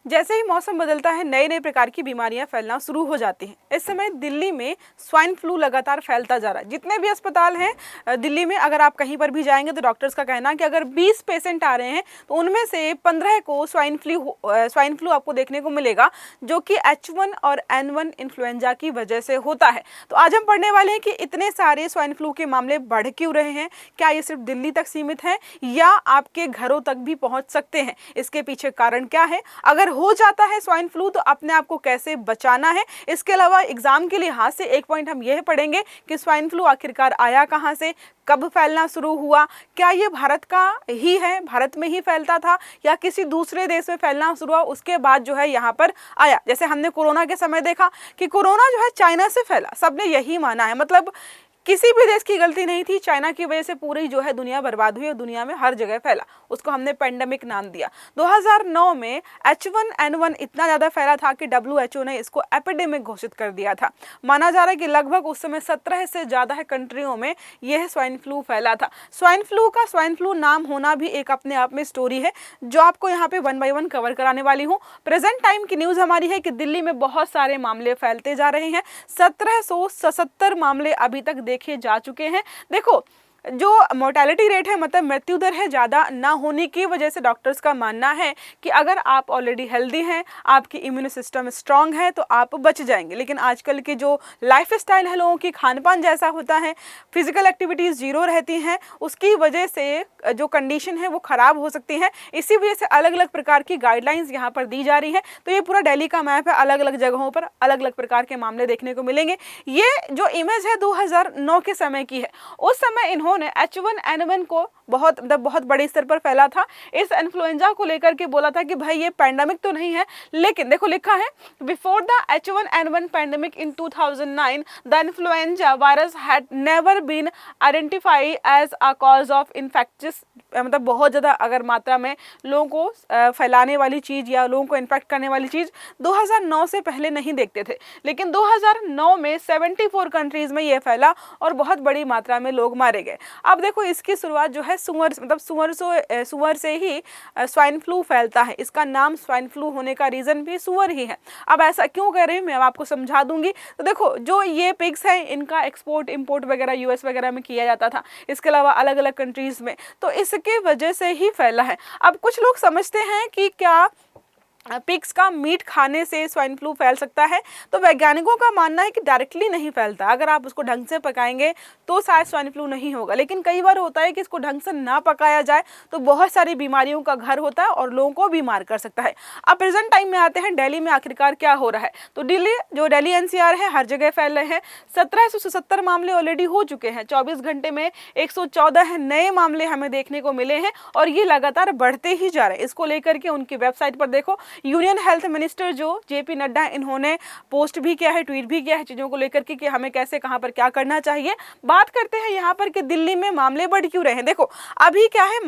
जैसे ही मौसम बदलता है नए नए प्रकार की बीमारियां फैलना शुरू हो जाती हैं। इस समय दिल्ली में स्वाइन फ्लू लगातार फैलता जा रहा है। जितने भी अस्पताल हैं दिल्ली में, अगर आप कहीं पर भी जाएंगे तो डॉक्टर्स का कहना है कि अगर 20 पेशेंट आ रहे हैं तो उनमें से 15 को स्वाइन फ्लू आपको देखने को मिलेगा, जो कि H1 और N1 इन्फ्लुएंजा की वजह से होता है। तो आज हम पढ़ने वाले हैं कि इतने सारे स्वाइन फ्लू के मामले बढ़ क्यों रहे हैं, क्या ये सिर्फ दिल्ली तक सीमित है या आपके घरों तक भी पहुंच सकते हैं, इसके पीछे कारण क्या है, अगर हो जाता है स्वाइन फ्लू तो अपने आप को कैसे बचाना है। इसके अलावा एग्जाम के लिहाज से एक पॉइंट हम यह पढ़ेंगे कि स्वाइन फ्लू आखिरकार आया कहां से, कब फैलना शुरू हुआ, क्या ये भारत का ही है, भारत में ही फैलता था या किसी दूसरे देश में फैलना शुरू हुआ उसके बाद जो है यहाँ पर आया। जैसे हमने कोरोना के समय देखा कि कोरोना जो है चाइना से फैला, सबने यही माना है, मतलब किसी भी देश की गलती नहीं थी, चाइना की वजह से पूरी जो है दुनिया बर्बाद हुई और दुनिया में हर जगह फैला, उसको हमने पेंडेमिक नाम दिया। 2009 में H1N1 इतना ज़्यादा फैला था कि WHO ने इसको एपिडेमिक घोषित कर दिया था। माना जा रहा है कि लगभग उस समय 17 से ज़्यादा कंट्रियों में यह स्वाइन फ्लू फैला था। स्वाइन फ्लू का स्वाइन फ्लू नाम होना भी एक अपने आप में स्टोरी है जो आपको यहाँ पे 1 बाय 1 कवर कराने वाली हूँ। प्रेजेंट टाइम की न्यूज़ हमारी है कि दिल्ली में बहुत सारे मामले फैलते जा रहे हैं। 1777 मामले अभी तक देखे जा चुके हैं। देखो जो मोर्टेलिटी रेट है, मतलब मृत्यु दर है, ज़्यादा ना होने की वजह से डॉक्टर्स का मानना है कि अगर आप ऑलरेडी हेल्दी हैं, आपकी इम्यून सिस्टम स्ट्रांग है तो आप बच जाएंगे। लेकिन आजकल की जो लाइफ स्टाइल है, लोगों की खान पान जैसा होता है, फिजिकल एक्टिविटीज़ जीरो रहती हैं, उसकी वजह से जो कंडीशन है वो ख़राब हो सकती है। इसी वजह से अलग अलग प्रकार की गाइडलाइंस यहाँ पर दी जा रही है। तो ये पूरा दिल्ली का मैप है, अलग अलग जगहों पर अलग अलग प्रकार के मामले देखने को मिलेंगे। ये जो इमेज है 2009 के समय की है। उस समय इन्होंने H1N1 को बहुत बड़े स्तर पर फैला था। इस इन्फ्लुएंजा को लेकर के बोला था कि भाई ये पैंडेमिक तो नहीं है, लेकिन देखो लिखा है before the H1N1 pandemic in 2009 the influenza virus had never been identified as a cause of infectious, मतलब बहुत ज़्यादा अगर मात्रा में लोगों को फैलाने वाली चीज़ या लोगों को इन्फेक्ट करने वाली चीज़ 2009 से पहले नहीं देखते थे। लेकिन 2009 में 74 कंट्रीज़ में ये फैला और बहुत बड़ी मात्रा में लोग मारे गए। अब देखो इसकी शुरुआत जो है सुअर से ही स्वाइन फ्लू फैलता है। इसका नाम स्वाइन फ्लू होने का रीज़न भी सुअर ही है। अब ऐसा क्यों कह रही हूँ मैं आपको समझा दूंगी। तो देखो जो ये पिग्स हैं इनका एक्सपोर्ट इंपोर्ट वगैरह US वगैरह में किया जाता था, इसके अलावा अलग अलग कंट्रीज़ में, तो इसके वजह से ही फैला है। अब कुछ लोग समझते हैं कि क्या पिग्स का मीट खाने से स्वाइन फ्लू फैल सकता है, तो वैज्ञानिकों का मानना है कि डायरेक्टली नहीं फैलता। अगर आप उसको ढंग से पकाएंगे तो शायद स्वाइन फ्लू नहीं होगा, लेकिन कई बार होता है कि इसको ढंग से ना पकाया जाए तो बहुत सारी बीमारियों का घर होता है और लोगों को बीमार कर सकता है। अब प्रेजेंट टाइम में आते हैं दिल्ली में आखिरकार क्या हो रहा है। तो दिल्ली NCR है, हर जगह फैल रहे हैं। 1777 मामले ऑलरेडी हो चुके हैं। 24 घंटे में 114 नए मामले हमें देखने को मिले हैं और ये लगातार बढ़ते ही जा रहे हैं। इसको लेकर के उनकी वेबसाइट पर देखो, यूनियन हेल्थ मिनिस्टर जो JP नड्डा, इन्होंने पोस्ट भी किया है, ट्वीट भी किया है चीज़ों को लेकर के कि हमें कैसे कहां पर क्या करना चाहिए। बात करते हैं यहाँ पर कि दिल्ली में मामले बढ़ क्यों रहे हैं। देखो अभी क्या है,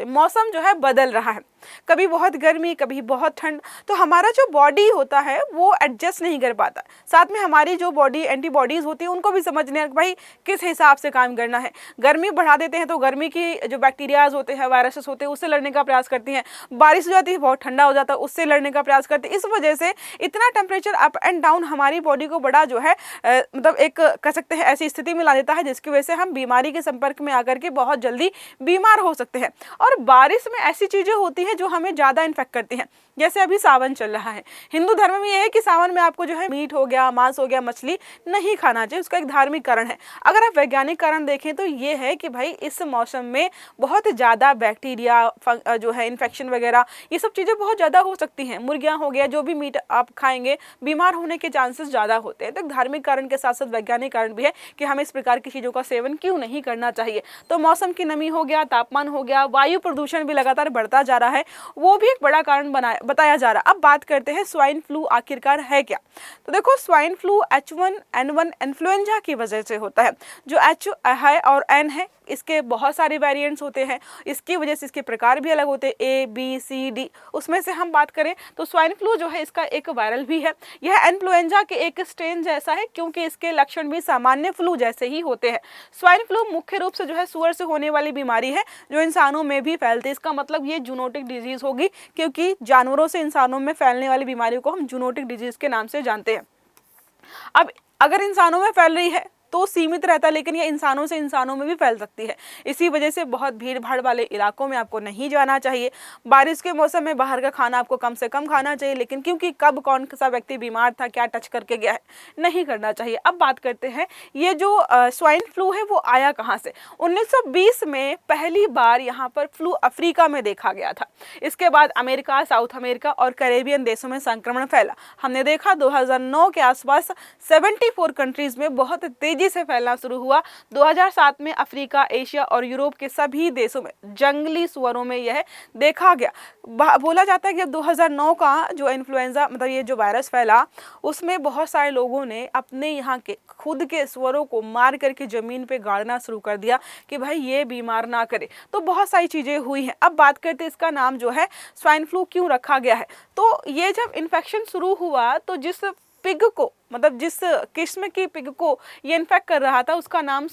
मौसम जो है बदल रहा है, कभी बहुत गर्मी कभी बहुत ठंड, तो हमारा जो बॉडी होता है वो एडजस्ट नहीं कर पाता। साथ में हमारी जो बॉडी एंटीबॉडीज़ होती है उनको भी समझने भाई किस हिसाब से काम करना है। गर्मी बढ़ा देते हैं तो गर्मी की जो बैक्टीरियाज होते हैं, वायरसेस होते हैं, उससे लड़ने का प्रयास करती हैं। बारिश हो जाती है, बहुत ठंडा हो जाता है, उससे लड़ने का प्रयास करते हैं। इस वजह से इतना टेम्परेचर अप एंड डाउन हमारी बॉडी को बड़ा जो है मतलब एक कह सकते हैं ऐसी स्थिति में ला देता है जिसकी वजह से हम बीमारी के संपर्क में आकर के बहुत जल्दी बीमार हो सकते हैं। और बारिश में ऐसी चीज़ें होती हैं जो हमें ज़्यादा इन्फेक्ट करती हैं। जैसे अभी सावन चल रहा है, हिंदू धर्म में ये है कि सावन में आपको जो है मीट हो गया, मांस हो गया, मछली नहीं खाना चाहिए, उसका एक धार्मिक कारण है। अगर आप वैज्ञानिक कारण देखें तो ये है कि भाई इस मौसम में बहुत ज़्यादा बैक्टीरिया जो है इन्फेक्शन वगैरह ये सब चीज़ें बहुत ज़्यादा हो सकती हैं। मुर्गियाँ हो गया, जो भी मीट आप खाएंगे बीमार होने के चांसेस ज़्यादा होते हैं। तो धार्मिक कारण के साथ साथ वैज्ञानिक कारण भी है कि हमें इस प्रकार की चीज़ों का सेवन क्यों नहीं करना चाहिए। तो मौसम की नमी हो गया, तापमान हो गया, वायु प्रदूषण भी लगातार बढ़ता जा रहा है, वो भी एक बड़ा कारण बताया जा रहा है। अब बात करते हैं स्वाइन फ्लू आखिरकार है क्या। तो देखो स्वाइन फ्लू H1N1 इन्फ्लुएंजा की वजह से होता है। जो H है और N है इसके बहुत सारे वेरिएंट्स होते हैं, इसकी वजह से इसके प्रकार भी अलग होते हैं, ए बी सी डी। उसमें से हम बात करें तो स्वाइन फ्लू जो है इसका एक वायरल भी है। यह इन्फ्लुएंजा के एक स्ट्रेन जैसा है क्योंकि इसके लक्षण भी सामान्य फ्लू जैसे ही होते हैं। स्वाइन फ्लू मुख्य रूप से जो है सुअर से होने वाली बीमारी है जो इंसानों में भी फैलती है। इसका मतलब ये जूनोटिक डिजीज होगी क्योंकि जानवरों से इंसानों में फैलने वाली बीमारियों को हम जूनोटिक डिजीज के नाम से जानते हैं। अब अगर इंसानों में फैल रही है तो सीमित रहता है, लेकिन ये इंसानों से इंसानों में भी फैल सकती है। इसी वजह से बहुत भीड़ भाड़ वाले इलाकों में आपको नहीं जाना चाहिए। बारिश के मौसम में बाहर का खाना आपको कम से कम खाना चाहिए, लेकिन क्योंकि कब कौन सा व्यक्ति बीमार था, क्या टच करके गया है, नहीं करना चाहिए। अब बात करते हैं ये जो स्वाइन फ्लू है वो आया कहाँ से। 1920 में पहली बार यहाँ पर फ्लू अफ्रीका में देखा गया था। इसके बाद अमेरिका, साउथ अमेरिका और कैरेबियन देशों में संक्रमण फैला। हमने देखा 2009 के आसपास 74 कंट्रीज में बहुत तेजी से फैलना शुरू हुआ। 2007 में अफ्रीका, एशिया और यूरोप के सभी देशों में जंगली सुअरों में यह देखा गया। बोला जाता है कि 2009 का जो इन्फ्लुएंजा मतलब ये जो वायरस फैला उसमें बहुत सारे लोगों ने अपने यहाँ के खुद के सुअरों को मार करके जमीन पे गाड़ना शुरू कर दिया कि भाई ये बीमार ना करे। तो बहुत सारी चीजें हुई हैं। अब बात करते हैं इसका नाम जो है स्वाइन फ्लू क्यों रखा गया है। तो ये जब इन्फेक्शन शुरू हुआ तो जिस पिग को मतलब जिस किस्म की पिग को ये इन्फेक्ट कर रहा था उसका नाम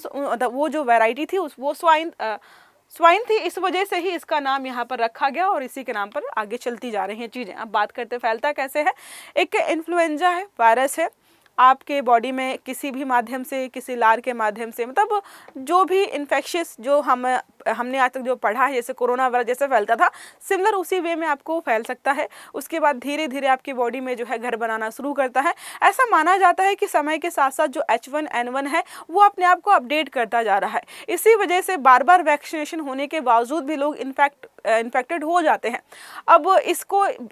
वो जो वैरायटी थी वो स्वाइन थी। इस वजह से ही इसका नाम यहाँ पर रखा गया और इसी के नाम पर आगे चलती जा रही हैं चीज़ें। अब बात करते फैलता कैसे है। एक इन्फ्लुएंजा है, वायरस है, आपके बॉडी में किसी भी माध्यम से, किसी लार के माध्यम से, मतलब जो भी इन्फेक्शियस जो हमने आज तक जो पढ़ा है जैसे कोरोना वायरस जैसे फैलता था, सिमिलर उसी वे में आपको फैल सकता है। उसके बाद धीरे धीरे आपकी बॉडी में जो है घर बनाना शुरू करता है। ऐसा माना जाता है कि समय के साथ साथ जो H1N1 है वो अपने आप को अपडेट करता जा रहा है। इसी वजह से बार बार वैक्सीनेशन होने के बावजूद भी लोग इन्फेक्टेड हो जाते हैं। अब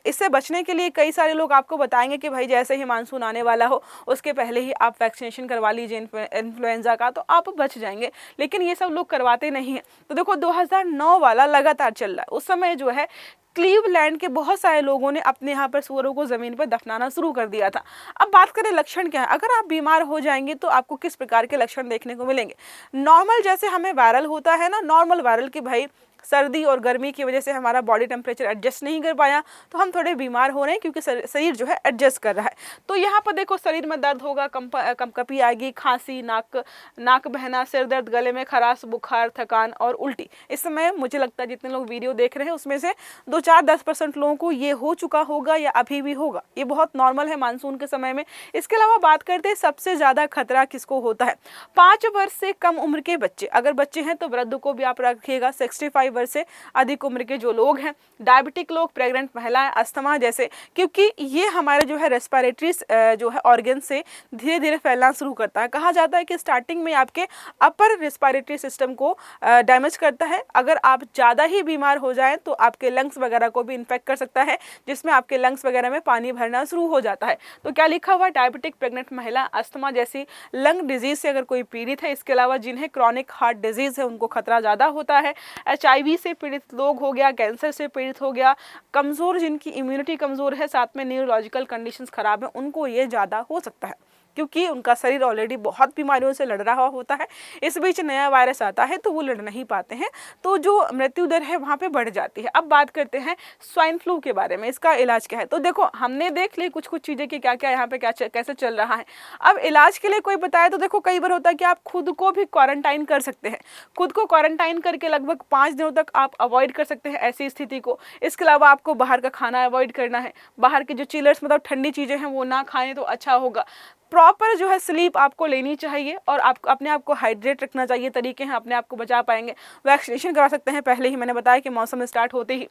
इससे बचने के लिए कई सारे लोग आपको बताएंगे कि भाई जैसे ही मानसून आने वाला हो उसके पहले ही आप वैक्सीनेशन करवा लीजिए इन्फ्लुएंजा का, तो आप बच जाएंगे। लेकिन ये सब लोग करवाते नहीं हैं। तो देखो 2009 वाला लगातार चल रहा है। उस समय जो है क्लीवलैंड के बहुत सारे लोगों ने अपने यहाँ पर सुअरों को ज़मीन पर दफनाना शुरू कर दिया था। अब बात करें लक्षण क्या है। अगर आप बीमार हो जाएंगे तो आपको किस प्रकार के लक्षण देखने को मिलेंगे। नॉर्मल जैसे हमें वायरल होता है ना, नॉर्मल वायरल की भाई सर्दी और गर्मी की वजह से हमारा बॉडी टेम्परेचर एडजस्ट नहीं कर पाया तो हम थोड़े बीमार हो रहे हैं क्योंकि शरीर जो है एडजस्ट कर रहा है। तो यहाँ पर देखो शरीर में दर्द होगा, कंपकपी आएगी, खांसी, नाक बहना, सिर दर्द, गले में खराश, बुखार, थकान और उल्टी। इस समय मुझे लगता है जितने लोग वीडियो देख रहे हैं उसमें से 2-4-10% लोगों को ये हो चुका होगा या अभी भी होगा। ये बहुत नॉर्मल है मानसून के समय में। इसके अलावा बात करते हैं सबसे ज़्यादा खतरा किसको होता है। 5 वर्ष से कम उम्र के बच्चे, अगर बच्चे हैं तो वृद्ध को भी आप रखिएगा। 65 वर्ष से अधिक उम्र के जो लोग हैं, डायबिटिक लोग, प्रेग्नेंट महिलाएं, अस्थमा जैसे, क्योंकि ये हमारे जो है रेस्पिरेटरी जो है ऑर्गन से धीरे धीरे फैलना शुरू करता है। कहा जाता है कि स्टार्टिंग में आपके अपर रेस्पिरेटरी सिस्टम को डैमेज करता है। अगर आप ज़्यादा ही बीमार हो जाएं तो आपके लंग्स वगैरह को भी इन्फेक्ट कर सकता है, जिसमें आपके लंग्स वगैरह में पानी भरना शुरू हो जाता है। तो क्या लिखा हुआ, डायबिटिक, प्रेग्नेंट महिला, अस्थमा जैसी लंग डिजीज से अगर कोई पीड़ित है। इसके अलावा जिन्हें क्रॉनिक हार्ट डिजीज है उनको खतरा ज़्यादा होता है। HIV से पीड़ित लोग हो गया, कैंसर से पीड़ित हो गया, कमज़ोर जिनकी इम्यूनिटी कमज़ोर है, साथ में न्यूरोलॉजिकल कंडीशंस खराब है, उनको ये ज़्यादा हो सकता है क्योंकि उनका शरीर ऑलरेडी बहुत बीमारियों से लड़ रहा होता है। इस बीच नया वायरस आता है तो वो लड़ नहीं पाते हैं, तो जो मृत्यु दर है वहाँ पे बढ़ जाती है। अब बात करते हैं स्वाइन फ्लू के बारे में, इसका इलाज क्या है। तो देखो हमने देख ली कुछ चीज़ें कि क्या क्या यहाँ पे कैसे चल रहा है। अब इलाज के लिए कोई बताए तो देखो कई बार होता है कि आप खुद को भी क्वारंटाइन कर सकते हैं। खुद को क्वारंटाइन करके लगभग 5 दिनों तक आप अवॉइड कर सकते हैं ऐसी स्थिति को। इसके अलावा आपको बाहर का खाना अवॉइड करना है। बाहर के जो चिलर्स मतलब ठंडी चीज़ें हैं वो ना खाएं तो अच्छा होगा। प्रॉपर जो है स्लीप आपको लेनी चाहिए और आपको अपने आप को हाइड्रेट रखना चाहिए। तरीके हैं अपने आप को बचा पाएंगे। वैक्सीनेशन करा सकते हैं। पहले ही मैंने बताया कि मौसम स्टार्ट होते ही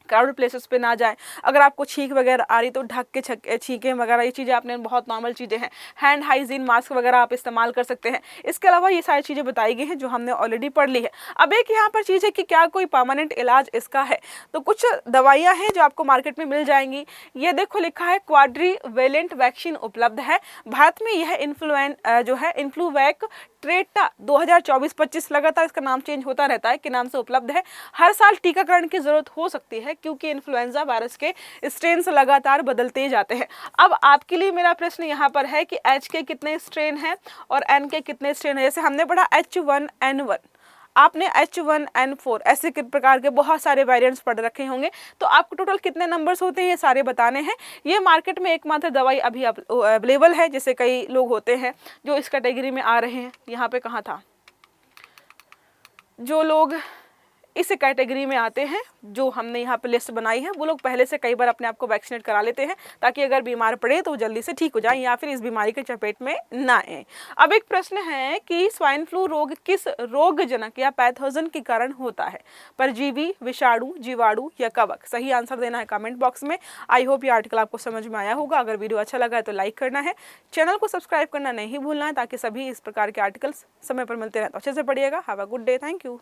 क्राउडेड प्लेसेस पे ना जाएं। अगर आपको छींक वगैरह आ रही तो ढक के छींकें वगैरह, ये चीज़ें आपने बहुत नॉर्मल चीज़ें हैं। हैंड हाइजीन, मास्क वगैरह आप इस्तेमाल कर सकते हैं। इसके अलावा ये सारी चीज़ें बताई गई हैं जो हमने ऑलरेडी पढ़ ली है। अब एक यहाँ पर चीज़ है कि क्या कोई परमानेंट इलाज इसका है। तो कुछ दवाइयाँ हैं जो आपको मार्केट में मिल जाएंगी। ये देखो लिखा है क्वाड्रीवेलेंट वैक्सीन उपलब्ध है। भारत में यह इन्फ्लूवैक ट्रेटा 2024-25 लगातार इसका नाम चेंज होता रहता है कि नाम से उपलब्ध है। हर साल टीकाकरण की जरूरत हो सकती है क्योंकि इन्फ्लुएंजा वायरस के स्ट्रेन लगातार बदलते जाते हैं। अब आपके लिए मेरा प्रश्न यहाँ पर है कि H के कितने स्ट्रेन हैं और N के कितने स्ट्रेन हैं। जैसे हमने पढ़ा H1N1, आपने H1N4 ऐसे प्रकार के बहुत सारे वेरिएंट्स पढ़ रखे होंगे, तो आपको टोटल कितने नंबर्स होते हैं ये सारे बताने हैं। ये मार्केट में एकमात्र दवाई अभी अवेलेबल है, जैसे कई लोग होते हैं जो इस कैटेगरी में आ रहे हैं। यहाँ पे कहाँ था, जो लोग इस कैटेगरी में आते हैं, जो हमने यहाँ पे लिस्ट बनाई है, वो लोग पहले से कई बार अपने आप को वैक्सीनेट करा लेते हैं ताकि अगर बीमार पड़े तो जल्दी से ठीक हो जाए या फिर इस बीमारी के चपेट में ना आए। अब एक प्रश्न है कि स्वाइन फ्लू रोग किस रोगजनक या पैथोजन के कारण होता है, परजीवी, विषाणु, जीवाणु या कवक? सही आंसर देना है कमेंट बॉक्स में। आई होप ये आर्टिकल आपको समझ में आया होगा। अगर वीडियो अच्छा लगा है तो लाइक करना है, चैनल को सब्सक्राइब करना नहीं भूलना है ताकि सभी इस प्रकार के आर्टिकल्स समय पर मिलते रहें। तो अच्छे से पढ़िएगा। Have a good day. Thank you.